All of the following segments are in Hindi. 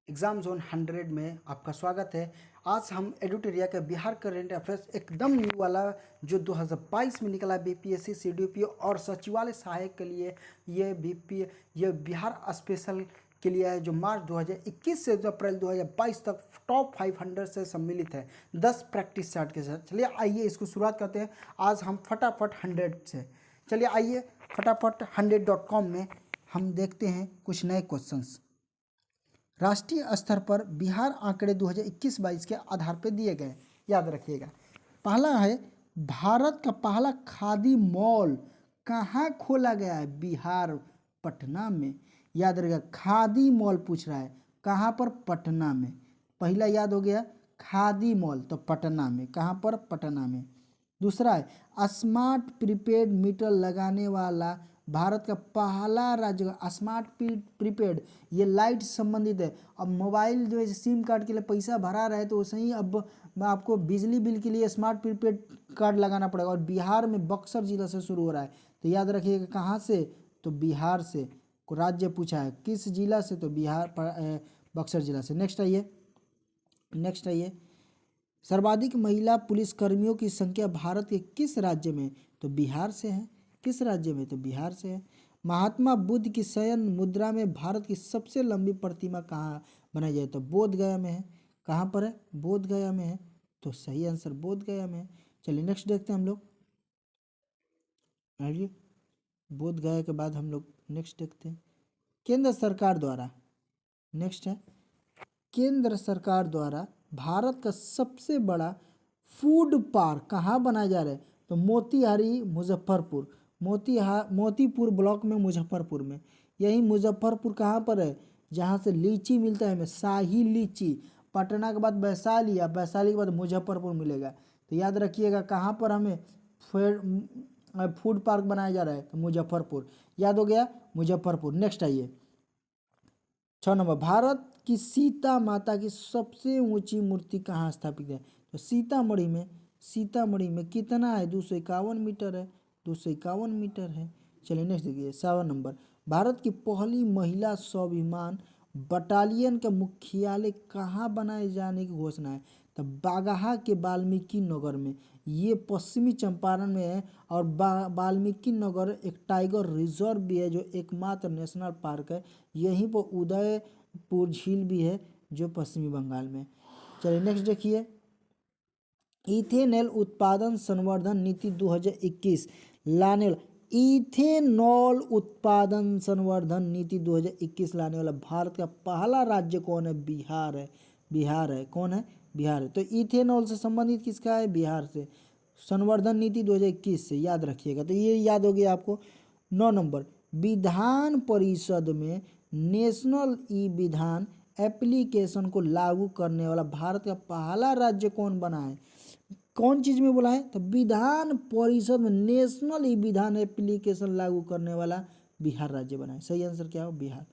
एग्जाम जोन 100 में आपका स्वागत है। आज हम एडुटेरिया के बिहार करंट अफेयर्स एकदम न्यू वाला जो 2022 में निकला बीपीएससी सीडीपी और सचिवालय सहायक के लिए ये बिहार स्पेशल के लिए है, जो मार्च 2021 से अप्रैल 2022 तक टॉप 500 से सम्मिलित है 10 प्रैक्टिस चार्ट के साथ। चलिए आइए इसको शुरुआत करते हैं। आज हम फटाफट 100 से चलिए आइए फटाफट 100.com में हम देखते हैं कुछ नए क्वेश्चंस। राष्ट्रीय स्तर पर बिहार आंकड़े 2021-22 के आधार पर दिए गए, याद रखिएगा। पहला है, भारत का पहला खादी मॉल कहाँ खोला गया है? बिहार, पटना में। याद रखिएगा, खादी मॉल पूछ रहा है, कहाँ पर? पटना में। पहला याद हो गया, खादी मॉल तो पटना में। कहाँ पर? पटना में। दूसरा है, स्मार्ट प्रीपेड मीटर लगाने वाला भारत का पहला राज्य। स्मार्ट प्रीपेड ये लाइट से संबंधित है। अब मोबाइल जो है सिम कार्ड के लिए पैसा भरा रहे तो वैसे ही अब आपको बिजली बिल के लिए स्मार्ट प्रीपेड कार्ड लगाना पड़ेगा, और बिहार में बक्सर जिला से शुरू हो रहा है। तो याद रखिएगा, कहाँ से? तो बिहार से। को राज्य पूछा है, किस जिला से? तो बिहार बक्सर जिला से। नेक्स्ट आइए, सर्वाधिक महिला पुलिसकर्मियों की संख्या भारत के किस राज्य में? तो बिहार से है। किस राज्य में? तो बिहार से है। महात्मा बुद्ध की शयन मुद्रा में भारत की सबसे लंबी प्रतिमा कहाँ बनाई जाए? तो बोध गया में है। कहाँ पर है? बोध गया में है। तो सही आंसर बोध गया में है। चलिए नेक्स्ट देखते हैं हम लोग। आइए, बोध गया के बाद हम लोग नेक्स्ट देखते हैं। केंद्र सरकार द्वारा, नेक्स्ट है, केंद्र सरकार द्वारा भारत का सबसे बड़ा फूड पार्क कहाँ बनाया जा रहा है? तो मोतिहारी, मुजफ्फरपुर। मोतीपुर ब्लॉक में, मुजफ्फरपुर में। यही मुजफ्फरपुर कहाँ पर है? जहाँ से लीची मिलता है हमें, शाही लीची। पटना के बाद वैशाली, या वैशाली के बाद मुजफ्फरपुर मिलेगा। तो याद रखिएगा, कहाँ पर हमें फूड पार्क बनाया जा रहा है? तो मुजफ्फरपुर। याद हो गया, मुजफ्फरपुर। नेक्स्ट आइए, 6 नंबर, भारत की सीता माता की सबसे ऊंची मूर्ति कहाँ स्थापित है? तो सीतामढ़ी में कितना है? 251 मीटर है। 251 मीटर है। चलिए नेक्स्ट देखिए, 7 नंबर, भारत की पहली महिला स्वाभिमान बटालियन का मुख्यालय कहाँ बनाए जाने की घोषणा है? तो बागहा के वाल्मीकि नगर में। ये पश्चिमी चंपारण में है, और वाल्मीकि नगर एक टाइगर रिजर्व भी है, जो एकमात्र नेशनल पार्क है। यहीं पर उदयपुर झील भी है, जो पश्चिमी बंगाल में। चलिए नेक्स्ट देखिए, इथेनॉल उत्पादन संवर्धन नीति 2021 लाने वाला, इथेनॉल उत्पादन संवर्धन नीति 2021 लाने वाला भारत का पहला राज्य कौन है? बिहार है। बिहार है। कौन है? बिहार है। तो इथेनॉल से संबंधित किसका है? बिहार से। संवर्धन नीति 2021 से, याद रखिएगा। तो ये याद हो गया आपको। 9 नंबर, विधान परिषद में नेशनल ई विधान एप्लीकेशन को लागू करने वाला भारत का पहला राज्य कौन बना है? कौन चीज में बोला है? तो विधान परिषद में नेशनल ई विधान एप्लीकेशन लागू करने वाला बिहार राज्य बना है। सही आंसर क्या हो? बिहार।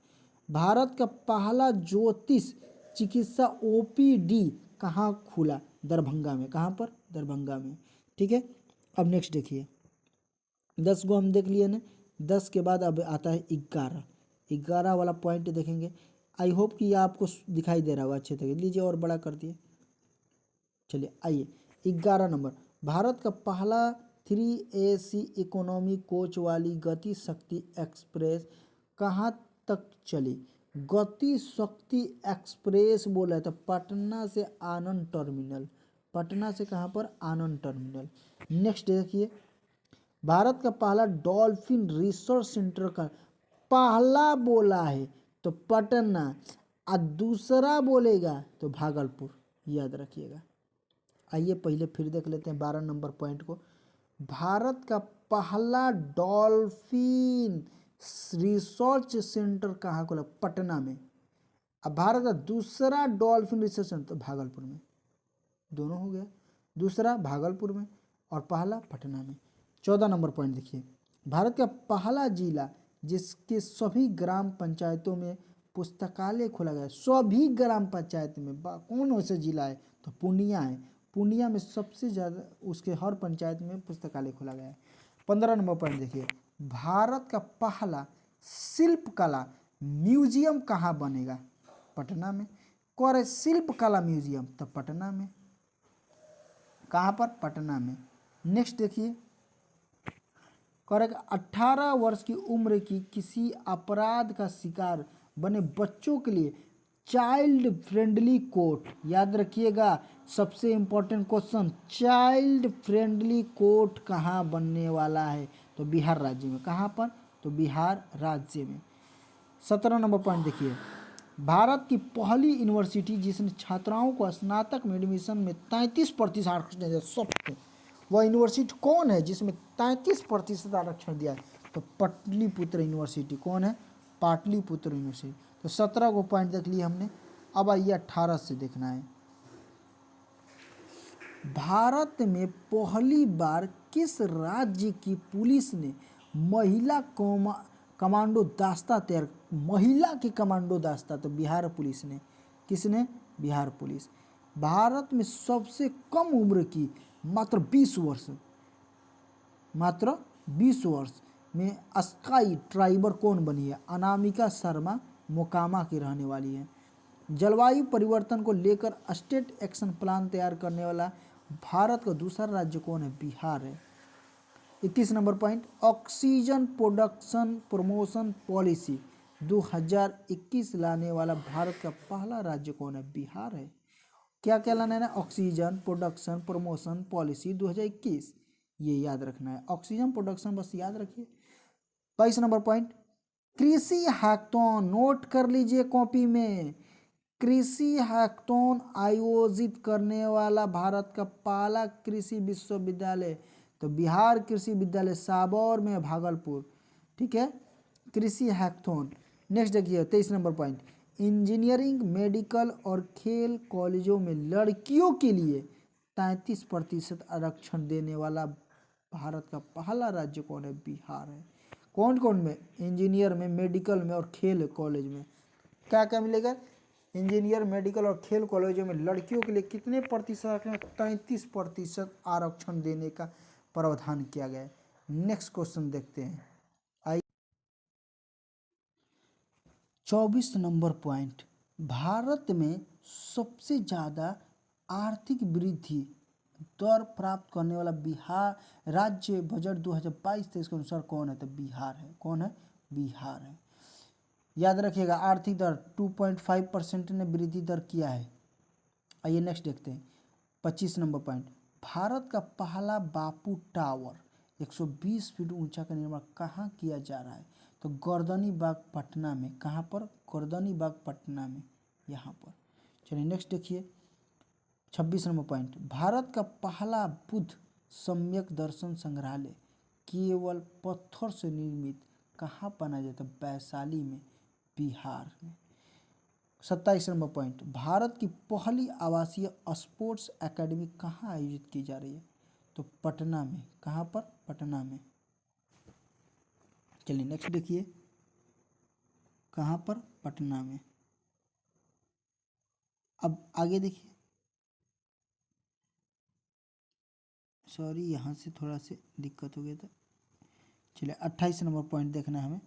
भारत का पहला ज्योतिष चिकित्सा ओपीडी कहाँ खुला? दरभंगा में। कहाँ पर? दरभंगा में। ठीक है। अब नेक्स्ट देखिए, 10 को हम देख लिए ना। 10 के बाद अब आता है 11 वाला पॉइंट देखेंगे। आई होप कि आपको दिखाई दे रहा होगा अच्छे तरीके। लीजिए और बड़ा कर दिए। चलिए आइए, 11 नंबर, भारत का पहला 3AC इकोनॉमी कोच वाली गति शक्ति एक्सप्रेस कहाँ तक चली? गति शक्ति एक्सप्रेस बोला है तो पटना से आनंद टर्मिनल। पटना से कहाँ पर? आनंद टर्मिनल। नेक्स्ट देखिए, भारत का पहला डॉल्फिन रिसर्च सेंटर का पहला बोला है तो पटना, और दूसरा बोलेगा तो भागलपुर। याद रखिएगा। आइए पहले फिर देख लेते हैं 12 नंबर पॉइंट को। भारत का पहला डॉल्फिन रिसर्च सेंटर कहाँ खोला? पटना में। अब भारत का दूसरा डॉल्फिन रिसर्च सेंटर भागलपुर में। दोनों हो गया, दूसरा भागलपुर में और पहला पटना में। 14 नंबर पॉइंट देखिए, भारत का पहला जिला जिसके सभी ग्राम पंचायतों में पुस्तकालय खोला गया। सभी ग्राम पंचायत में कौन वैसे जिला है? तो पूर्णिया है। पूर्णिया में सबसे ज़्यादा, उसके हर पंचायत में पुस्तकालय खोला गया है। 15 नंबर पॉइंट देखिए, भारत का पहला शिल्पकला म्यूजियम कहाँ बनेगा? पटना में। कौन है शिल्प कला म्यूजियम, तो पटना में। कहाँ पर, पटना में। नेक्स्ट देखिए, करेक्ट 18 वर्ष की उम्र की किसी अपराध का शिकार बने बच्चों के लिए चाइल्ड फ्रेंडली कोर्ट, याद रखिएगा सबसे important question, child friendly court कहाँ बनने वाला है, तो बिहार राज्य में। कहाँ पर, तो बिहार राज्य में। 17 नंबर पॉइंट देखिए, भारत की पहली यूनिवर्सिटी जिसने छात्राओं को स्नातक में एडमिशन में 33% आरक्षण दिया, सबको, वह यूनिवर्सिटी कौन है जिसमें 33% आरक्षण दिया है, तो पाटलिपुत्र यूनिवर्सिटी। कौन है, पाटलिपुत्र यूनिवर्सिटी। तो 17 को पॉइंट देख लिए हमने। अब आइए 18 से देखना है। भारत में पहली बार किस राज्य की पुलिस ने महिला कमांडो दास्ता तैयार, महिला की कमांडो दास्ता, तो बिहार पुलिस ने। किसने, बिहार पुलिस। भारत में सबसे कम उम्र की मात्र 20 वर्ष, मात्र 20 वर्ष में स्काई ट्राइबर कौन बनी है, अनामिका शर्मा मोकामा की रहने वाली है। जलवायु परिवर्तन को लेकर स्टेट एक्शन प्लान तैयार करने वाला भारत का दूसरा राज्य कौन है, बिहार है। 21 number point, oxygen production promotion policy 2021 लाने वाला भारत का पहला राज्य कौन है, बिहार है। क्या क्या लाना है ना, ऑक्सीजन प्रोडक्शन प्रमोशन पॉलिसी 2021, ये याद रखना है। ऑक्सीजन प्रोडक्शन बस याद रखिए। 22 नंबर पॉइंट, कृषि हैकाथॉन, नोट कर लीजिए कॉपी में, कृषि हैकाथॉन आयोजित करने वाला भारत का पहला कृषि विश्वविद्यालय, तो बिहार कृषि विद्यालय साबौर में, भागलपुर। ठीक है, कृषि हैकाथॉन। नेक्स्ट देखिए 23 नंबर पॉइंट, इंजीनियरिंग मेडिकल और खेल कॉलेजों में लड़कियों के लिए 33% आरक्षण देने वाला भारत का पहला राज्य कौन है, बिहार है। कौन कौन में, इंजीनियर में, मेडिकल में और खेल कॉलेज में। क्या क्या मिलेगा, इंजीनियर मेडिकल और खेल कॉलेजों में लड़कियों के लिए कितने प्रतिशत आरक्षण, 33% आरक्षण देने का प्रावधान किया गया है। नेक्स्ट क्वेश्चन देखते हैं। 24 नंबर पॉइंट, भारत में सबसे ज़्यादा आर्थिक वृद्धि दर प्राप्त करने वाला बिहार राज्य बजट 2022-23 के अनुसार कौन है, तो बिहार है। कौन है, बिहार है। याद रखिएगा आर्थिक दर 2.5% ने वृद्धि दर किया है। आइए नेक्स्ट देखते हैं। 25 नंबर पॉइंट, भारत का पहला बापू टावर 120 फीट ऊंचा का निर्माण कहाँ किया जा रहा है, तो गर्दनी बाग पटना में। कहाँ पर, गर्दनी बाग पटना में, यहाँ पर। चलिए नेक्स्ट देखिए 26 नंबर पॉइंट, भारत का पहला बुद्ध सम्यक दर्शन संग्रहालय केवल पत्थर से निर्मित कहाँ बनाया जाता है, वैशाली में, बिहार में। 27 नंबर पॉइंट, भारत की पहली आवासीय स्पोर्ट्स एकेडमी कहाँ आयोजित की जा रही है, तो पटना में। कहाँ पर, पटना में। चलिए नेक्स्ट देखिए, कहाँ पर, पटना में। अब आगे देखिए, सॉरी यहाँ से थोड़ा से दिक्कत हो गया था। चलिए 28 नंबर पॉइंट देखना है हमें।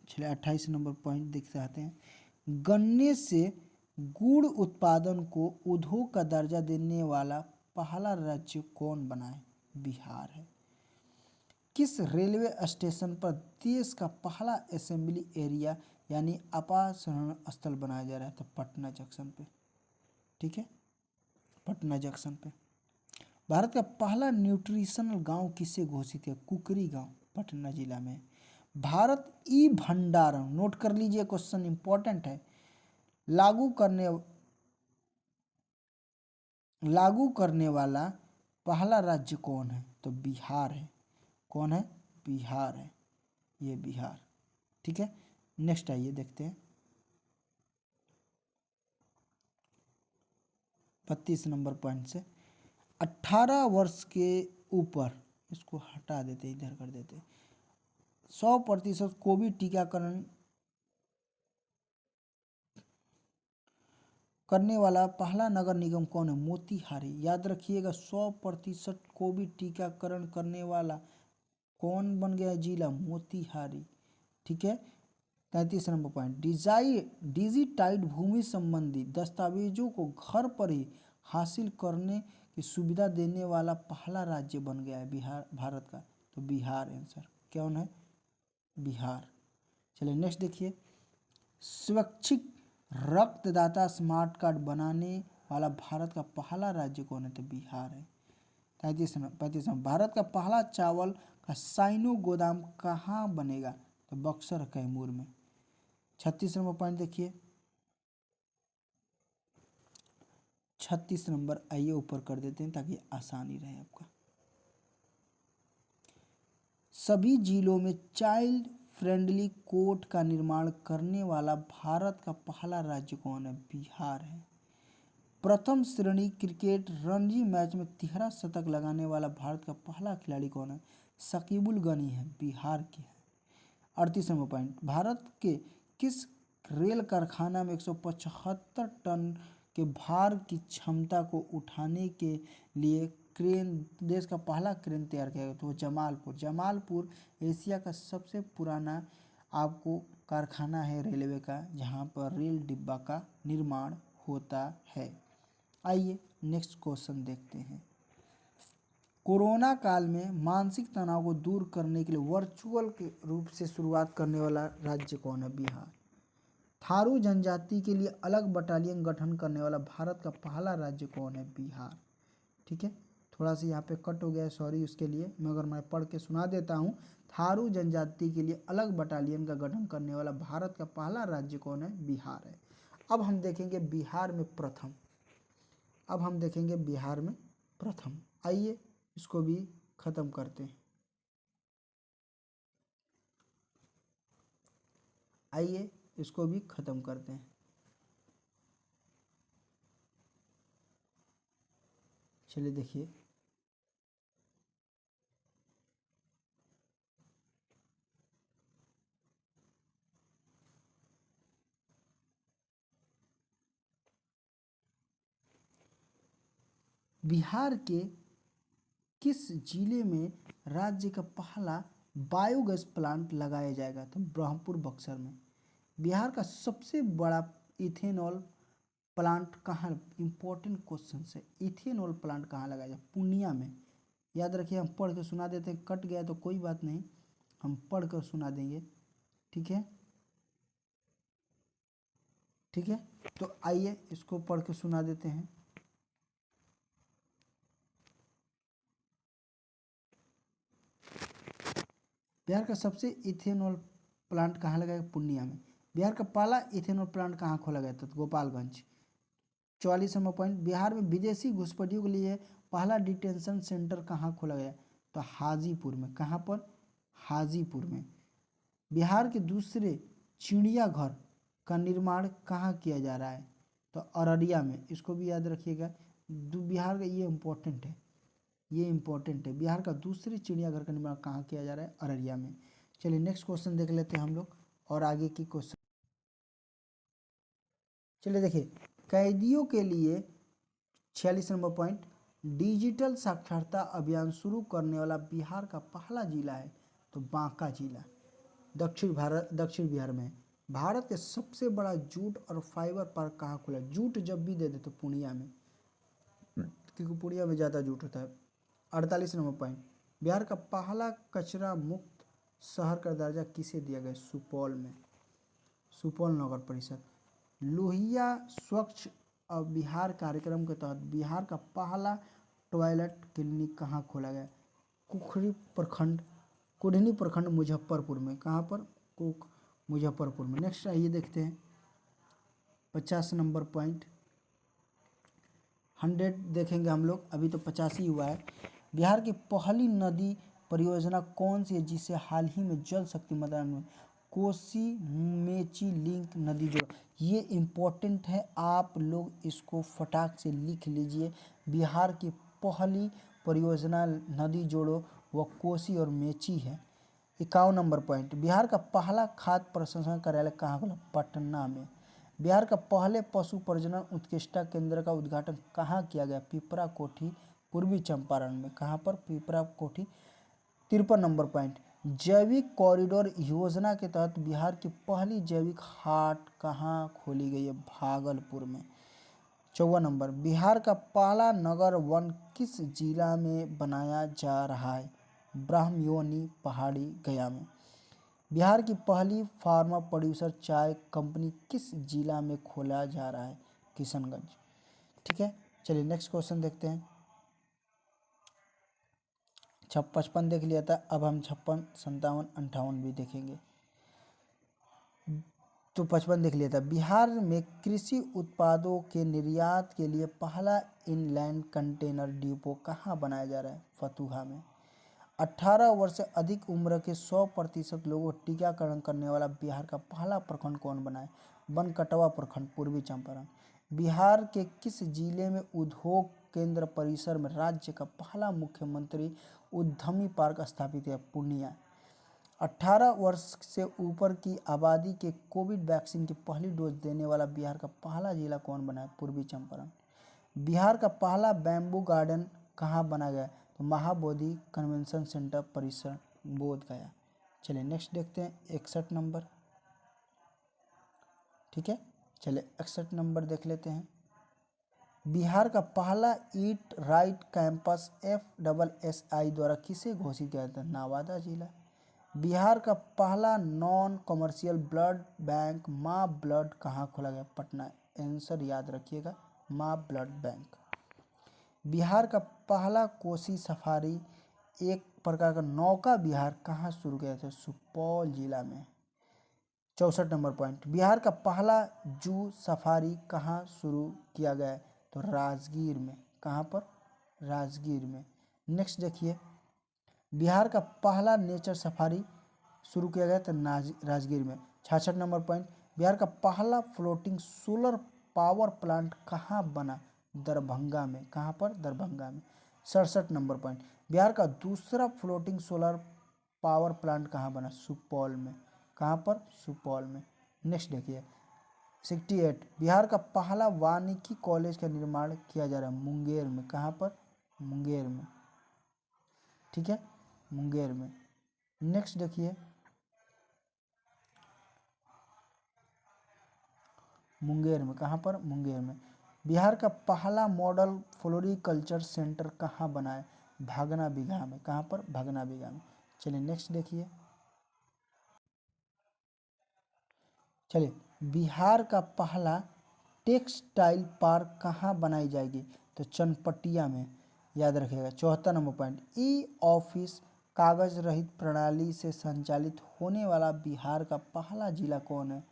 चलिए 28 नंबर पॉइंट देखते आते हैं। गन्ने से गुड़ उत्पादन को उद्योग का दर्जा देने वाला पहला राज्य कौन बना है, बिहार है। किस रेलवे स्टेशन पर देश का पहला असेंबली एरिया यानी आपासरण स्थल बनाया जा रहा है, तो पटना जंक्शन पे। ठीक है, पटना जंक्शन पे। भारत का पहला न्यूट्रिशनल गांव किसे घोषित है, कुकरी गांव, पटना जिला में। भारत ई भंडारण, नोट कर लीजिए क्वेश्चन इंपॉर्टेंट है, लागू करने वाला पहला राज्य कौन है, तो बिहार है। कौन है, बिहार है, ये बिहार। ठीक है, नेक्स्ट आइए देखते हैं 32 नंबर पॉइंट से। 18 वर्ष के ऊपर, इसको हटा देते, इधर कर देते, 100% कोविड टीकाकरण करने वाला पहला नगर निगम कौन है, मोतीहारी। याद रखिएगा 100% कोविड टीकाकरण करने वाला कौन बन गया है जिला, मोतीहारी। ठीक है, 33 नंबर पॉइंट, डिजिटाइड भूमि संबंधी दस्तावेजों को घर पर ही हासिल करने की सुविधा देने वाला पहला राज्य बन गया है बिहार, भारत का। तो बिहार आंसर कौन है? बिहार। चलिए नेक्स्ट देखिए, स्वैच्छिक रक्तदाता स्मार्ट कार्ड बनाने वाला भारत का पहला राज्य कौन है? तो बिहार है। 35 भारत का पहला चावल का साइनो गोदाम कहाँ बनेगा? तो बक्सर कैमूर में। 36 नंबर पॉइंट देखिए, 36 नंबर आइए ऊपर कर देते हैं ताकि आसानी रहे आपका। सभी जिलों में चाइल्ड फ्रेंडली कोर्ट का निर्माण करने वाला भारत का पहला राज्य कौन है? बिहार है। प्रथम श्रेणी क्रिकेट रणजी मैच में 13 शतक लगाने वाला भारत का पहला खिलाड़ी कौन है? शकीबुल गनी है, बिहार के हैं। 38 नंबर पॉइंट, भारत के किस रेल कारखाना में 175 टन के भार की क्षमता को उठाने के लिए क्रेन, देश का पहला क्रेन तैयार किया गया? तो जमालपुर। जमालपुर एशिया का सबसे पुराना आपको कारखाना है रेलवे का, जहां पर रेल डिब्बा का निर्माण होता है। आइए नेक्स्ट क्वेश्चन देखते हैं। कोरोना काल में मानसिक तनाव को दूर करने के लिए वर्चुअल के रूप से शुरुआत करने वाला राज्य कौन है? बिहार। थारू जनजाति के लिए अलग बटालियन गठन करने वाला भारत का पहला राज्य कौन है? बिहार। ठीक है, थोड़ा सा यहाँ पे कट हो गया है, सॉरी उसके लिए, मगर मैं पढ़ के सुना देता हूँ। थारू जनजाति के लिए अलग बटालियन का गठन करने वाला भारत का पहला राज्य कौन है? बिहार है। अब हम देखेंगे बिहार में प्रथम, अब हम देखेंगे बिहार में प्रथम। आइए इसको भी खत्म करते हैं। आइए इसको भी खत्म करते हैं। चलिए देखिए, बिहार के किस जिले में राज्य का पहला बायोगैस प्लांट लगाया जाएगा? तो ब्रह्मपुर बक्सर में। बिहार का सबसे बड़ा इथेनॉल प्लांट कहाँ? इंपॉर्टेंट क्वेश्चन है, इथेनॉल प्लांट कहाँ लगाया जाए? पूर्णिया में। याद रखिए, हम पढ़ के सुना देते हैं, कट गया तो कोई बात नहीं, हम पढ़ कर सुना देंगे। ठीक है, ठीक है, तो आइए इसको पढ़ के सुना देते हैं। बिहार का सबसे इथेनॉल प्लांट कहाँ लगाया? पूर्णिया में। बिहार का पहला इथेनॉल प्लांट कहाँ खोला गया था? गोपालगंज। 44 नंबर पॉइंट, बिहार में विदेशी घुसपैठियों के लिए पहला डिटेंशन सेंटर कहाँ खोला गया? तो हाजीपुर में। कहाँ पर? हाजीपुर में। बिहार के दूसरे चिड़ियाघर का निर्माण कहाँ किया जा रहा है? तो अररिया में। इसको भी याद रखिएगा, बिहार का ये इम्पोर्टेंट है, ये इम्पोर्टेंट है। बिहार का दूसरे चिड़ियाघर का निर्माण कहाँ किया जा रहा है? अररिया में। चलिए नेक्स्ट क्वेश्चन देख लेते हैं हम लोग और आगे की क्वेश्चन। चलिए देखिए, कैदियों के लिए 46 नंबर पॉइंट, डिजिटल साक्षरता अभियान शुरू करने वाला बिहार का पहला जिला है? तो बांका जिला। दक्षिण बिहार में। भारत के सबसे बड़ा जूट और फाइबर पार्क कहाँ खुला? जूट जब भी दे दे तो पूर्णिया में, क्योंकि पूर्णिया में ज़्यादा जूट होता है। 48 नंबर पॉइंट, बिहार का पहला कचरा मुक्त शहर का दर्जा किसे दिया गया? सुपौल में, सुपौल नगर परिषद। लोहिया स्वच्छ बिहार कार्यक्रम के तहत बिहार का पहला टॉयलेट क्लिनिक कहाँ खोला गया? कुढ़नी प्रखंड मुजफ्फरपुर में। कहाँ पर? मुजफ्फरपुर में। नेक्स्ट आइए देखते हैं 50 नंबर पॉइंट, 100 देखेंगे हम लोग, अभी तो 50 ही हुआ है। बिहार की पहली नदी परियोजना कौन सी है जिसे हाल ही में जल शक्ति मंत्रालय में कोसी मेची लिंक नदी जोड़? ये इम्पोर्टेंट है, आप लोग इसको फटाक से लिख लीजिए। बिहार की पहली परियोजना नदी जोड़ो वह कोसी और मेची है। 51 नंबर पॉइंट, बिहार का पहला खाद्य प्रसंस्करण कार्यालय कहाँ खुला? पटना में। बिहार का पहले पशु प्रजनन उत्कृष्टता केंद्र का उद्घाटन कहाँ किया गया? पिपरा कोठी, पूर्वी चंपारण में। कहाँ पर? पिपरा कोठी। 53 नंबर पॉइंट, जैविक कॉरिडोर योजना के तहत बिहार की पहली जैविक हाट कहाँ खोली गई है? भागलपुर में। 54 नंबर, बिहार का पहला नगर वन किस जिला में बनाया जा रहा है? ब्राह्मयोनी पहाड़ी गया में। बिहार की पहली फार्मा प्रोड्यूसर चाय कंपनी किस जिला में खोला जा रहा है? किशनगंज। ठीक है, चलिए नेक्स्ट क्वेश्चन देखते हैं। 55 देख लिया था, अब हम 56, 57, 58 भी देखेंगे। तो 55 देख लिया था। बिहार में कृषि उत्पादों के निर्यात के लिए पहला इनलैंड कंटेनर डिपो कहाँ बनाया जा रहा है? फतुहा में। 18 वर्ष से अधिक उम्र के 100% लोगों को टीकाकरण करने वाला बिहार का पहला प्रखंड कौन बना है? बनकटवा प्रखंड, पूर्वी चंपारण। बिहार के किस जिले में उद्योग केंद्र परिसर में राज्य का पहला मुख्यमंत्री उद्यमी पार्क स्थापित है? पूर्णिया। 18 वर्ष से ऊपर की आबादी के कोविड वैक्सीन की पहली डोज देने वाला बिहार का पहला जिला कौन बना है? पूर्वी चंपारण। बिहार का पहला बैम्बू गार्डन कहाँ बना गया? तो महाबोधि कन्वेंशन सेंटर परिसर, बोध गया। चलिए नेक्स्ट देखते हैं 61 नंबर। ठीक है, चलिए 61 नंबर देख लेते हैं। बिहार का पहला ईट राइट कैंपस FSSAI द्वारा किसे घोषित किया था? नवादा जिला। बिहार का पहला नॉन कमर्शियल ब्लड बैंक माँ ब्लड कहाँ खोला गया? पटना। आंसर याद रखिएगा, माँ ब्लड बैंक। बिहार का पहला कोसी सफारी एक प्रकार का नौका विहार कहाँ शुरू किया था? सुपौल जिला में। 64 नंबर पॉइंट, बिहार का पहला जू सफारी कहाँ शुरू किया गया है? तो राजगीर में। कहाँ पर? राजगीर में। नेक्स्ट देखिए, बिहार का पहला नेचर सफारी शुरू किया गया था राजगीर में। 66 नंबर पॉइंट, बिहार का पहला फ्लोटिंग सोलर पावर प्लांट कहाँ बना? दरभंगा में। कहाँ पर? दरभंगा में। 67 नंबर पॉइंट, बिहार का दूसरा फ्लोटिंग सोलर पावर प्लांट कहाँ बना? सुपौल में। कहाँ पर? सुपौल में। नेक्स्ट देखिए 68, बिहार का पहला वानिकी कॉलेज का निर्माण किया जा रहा है मुंगेर में। कहाँ पर? मुंगेर में। ठीक है, मुंगेर में। नेक्स्ट देखिए, मुंगेर में। कहाँ पर? मुंगेर में। बिहार का पहला मॉडल फ्लोरिकल्चर सेंटर कहाँ बना है? भागना बिगहा में। कहाँ पर? भागना बिगहा में। चलिए नेक्स्ट देखिए, चलिए बिहार का पहला टेक्सटाइल पार्क कहाँ बनाई जाएगी? तो चनपटिया में। याद रखिएगा। 74 नंबर पॉइंट, ई ऑफिस कागज रहित प्रणाली से संचालित होने वाला बिहार का पहला जिला कौन है?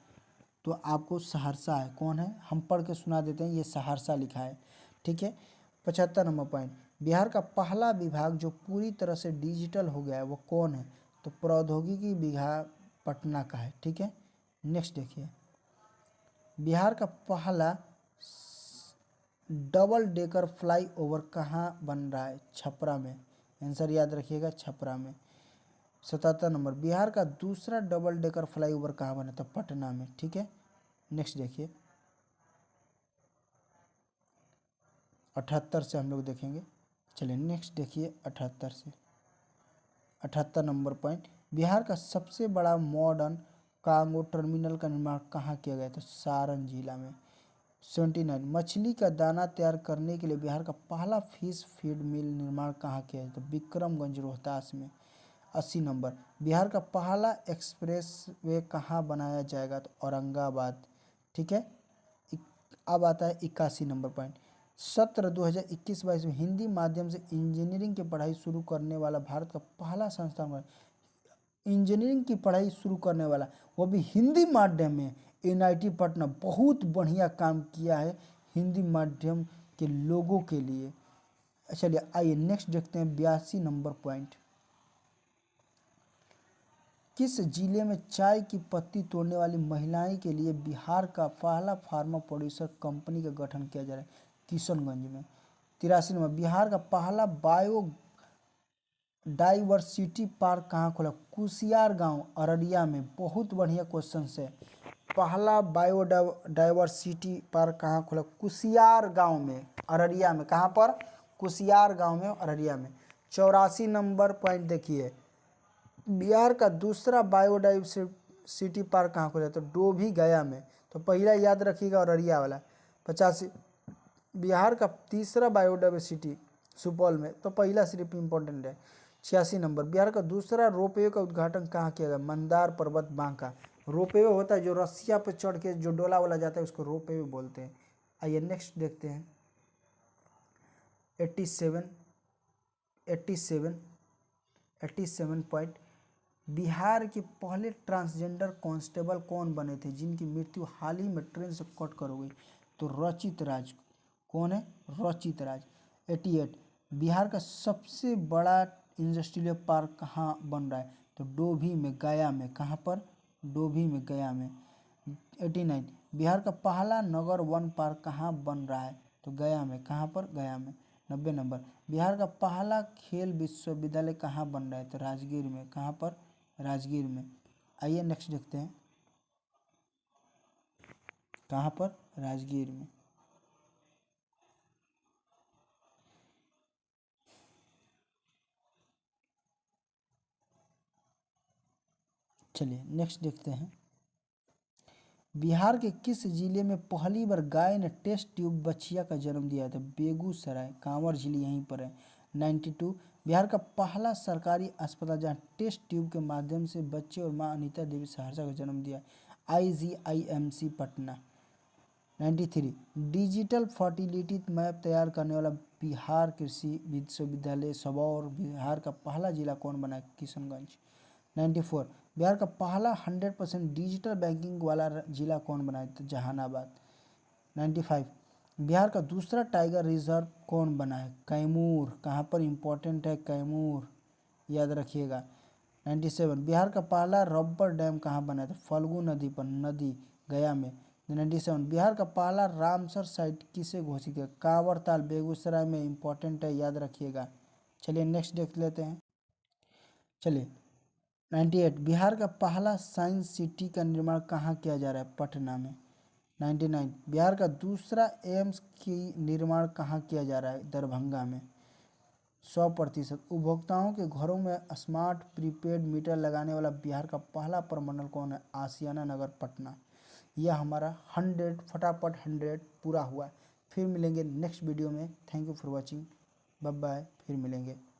तो आपको सहरसा है। कौन है? हम पढ़ के सुना देते हैं, ये सहरसा लिखा है। ठीक है, 75 नंबर पॉइंट, बिहार का पहला विभाग जो पूरी तरह से डिजिटल हो गया है वो कौन है? तो प्रौद्योगिकी विभाग पटना का है। ठीक है, नेक्स्ट देखिए, बिहार का पहला डबल डेकर फ्लाई ओवर कहाँ बन रहा है? छपरा में। आंसर याद रखिएगा, छपरा में। 77 नंबर, बिहार का दूसरा डबल डेकर फ्लाई ओवर कहाँ बना था? पटना में। ठीक है, नेक्स्ट देखिए 78 से हम लोग देखेंगे। चलिए नेक्स्ट देखिए 78 से। 78 नंबर पॉइंट, बिहार का सबसे बड़ा मॉडर्न कार्गो टर्मिनल का निर्माण कहाँ किया गया? तो सारण जिला में। 79, मछली का दाना तैयार करने के लिए बिहार का पहला फिश फीड मिल निर्माण कहाँ किया है? तो विक्रमगंज रोहतास में। 80 नंबर, बिहार का पहला एक्सप्रेस वे कहाँ बनाया जाएगा? तो औरंगाबाद। ठीक है, अब आता है 81 नंबर पॉइंट, सत्र 2021-22 में हिंदी माध्यम से इंजीनियरिंग की पढ़ाई शुरू करने वाला भारत का पहला संस्थान बना। इंजीनियरिंग की पढ़ाई शुरू करने वाला, वो भी हिंदी माध्यम में, NIT पटना बहुत बढ़िया काम किया है हिंदी माध्यम के लोगों के लिए। चलिए आइए नेक्स्ट देखते हैं 82 नंबर पॉइंट, किस जिले में चाय की पत्ती तोड़ने वाली महिलाएं के लिए बिहार का पहला फार्मा प्रोड्यूसर कंपनी का गठन किया जा रहा है? किशनगंज में। 83 नंबर, बिहार का पहला बायो डाइवर्सिटी पार्क कहाँ खोला? कुसियार गांव, अररिया में। बहुत बढ़िया क्वेश्चन है। पहला बायो डाइवर्सिटी पार्क कहाँ खोला? कुसियार गांव में, अररिया में। कहाँ पर? कुसियार गांव में, अररिया में। 84 नंबर पॉइंट देखिए, बिहार का दूसरा बायोडाइवर्सिटी पार्क कहाँ खुला है? तो डोभी गया में। तो पहला याद रखिएगा अररिया वाला 85। बिहार का तीसरा बायोडाइवर्सिटी सुपौल में, तो पहला सिर्फ इम्पोर्टेंट है। 86 नंबर। बिहार का दूसरा रोपवे का उद्घाटन कहाँ किया गया? मंदार पर्वत बांका। रोपवे होता है जो रस्सिया पर चढ़ के जो डोला वाला जाता है उसको रोपवे बोलते हैं। आइए नेक्स्ट देखते हैं। 87 87 87 पॉइंट। बिहार के पहले ट्रांसजेंडर कांस्टेबल कौन बने थे जिनकी मृत्यु हाल ही में ट्रेन से कट कर हो गई? तो रचित राज। कौन है? रचित राज। 88 बिहार का सबसे बड़ा इंडस्ट्रियल पार्क कहाँ बन रहा है? तो डोभी में, गया में। कहाँ पर? डोभी में, गया में। 89 बिहार का पहला नगर वन पार्क कहाँ बन रहा है? तो गया में। कहाँ पर? गया में। 90 नंबर। बिहार का पहला खेल विश्वविद्यालय कहाँ बन रहा है? तो राजगीर में। कहाँ पर? राजगीर में। आइए नेक्स्ट देखते हैं। कहाँ पर? राजगीर में। चलिए नेक्स्ट देखते हैं। बिहार के किस जिले में पहली बार गाय ने टेस्ट ट्यूब बछिया का जन्म दिया था? बेगूसराय। कांवर झील यहीं पर है। 92 बिहार का पहला सरकारी अस्पताल जहां टेस्ट ट्यूब के माध्यम से बच्चे और मां अनीता देवी सहरसा का जन्म दिया, IGIMC Patna. 93 digital fertility map तैयार करने वाला बिहार कृषि विश्वविद्यालय सबौर। बिहार का पहला जिला कौन बना है? किशनगंज। 94 बिहार का पहला 100% डिजिटल बैंकिंग वाला जिला कौन बना है? तो जहानाबाद। 95 बिहार का दूसरा टाइगर रिजर्व कौन बना है? कैमूर। कहाँ पर? इम्पोर्टेंट है कैमूर, याद रखिएगा। 97 बिहार का पहला रबर डैम कहाँ बना है? तो फल्गु नदी पर, नदी, गया में। 97 बिहार का पहला रामसर साइट किसे घोषित किया? कांवर ताल, बेगूसराय में। इम्पोर्टेंट है, याद रखिएगा। चलिए नेक्स्ट देख लेते हैं। चलिए 98 बिहार का पहला साइंस सिटी का निर्माण कहाँ किया जा रहा है? पटना में। 99 बिहार का दूसरा एम्स की निर्माण कहाँ किया जा रहा है? दरभंगा में। 100% उपभोक्ताओं के घरों में स्मार्ट प्रीपेड मीटर लगाने वाला बिहार का पहला प्रमंडल कौन है? आशियाना नगर, पटना। यह हमारा 100 फटाफट 100 पूरा हुआ। फिर मिलेंगे नेक्स्ट वीडियो में। Thank you for watching. Bye bye. फिर मिलेंगे।